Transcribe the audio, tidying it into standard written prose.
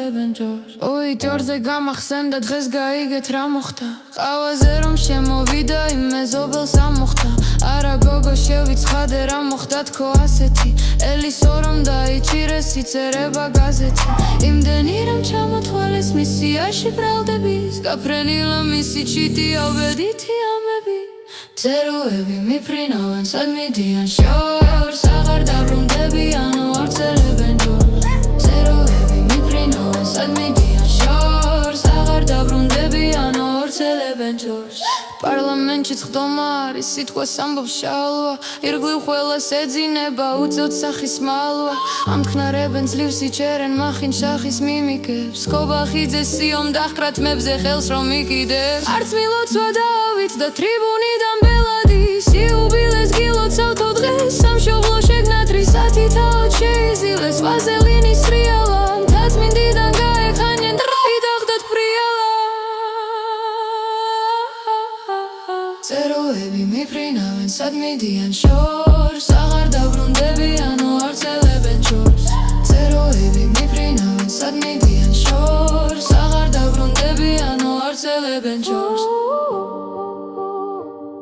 ავრცელებენ ჯორს ოი ჯორზე გამახსენდა დღეს გაიგეთ რა მოხდა ყავაზე რომ შემოვიდა იმ მეზობელს ამოხდა არა გოგო შევიცხადე რა მოხდა თქო ასეთი ელისო რომ დაიჭირეს იწერება გაზეთი იმდენი რომ ჩამოთვალეს მისიაში ბრალდების გაფრენილა მისი ჩიტი ავედითი ამები წეროები მიფრინავენ სად მიდიან შორს აღარ დაბრუნდებიანო ავრცელებენ ჯორს წეროები მიფრინავენ სად მიდიან შორს აღარ დაბრუნდებიანო ავრცელებენ ჯორს პარლამენტში წხდომა არის სიტყვას ამბობს შალვა ირგლივ ყველას ეძინება უწევთ სახის მალვა ამთქნარებენ ძლივს იჩერენ მახინ შახის მიმიკებს კობახიძე სიომ დაჰკრათ მებზე ხელს რომ იკიდებს არც მილოცვა დავით და ტრიბუნიდან ბელადი სიუბილეს გილოცავთო დღეს სამშობლო შეგნათ რისათი თაოდ შეიზილეს ვაზელინის სრიალა მთაწმინდიდან გაეხანიან იდახდათ ფრიალა წეროები მიფრინავენ სად მიდიან შორს აღარ დაბრუნდებიანო ავრცელებენ ჯორს წეროები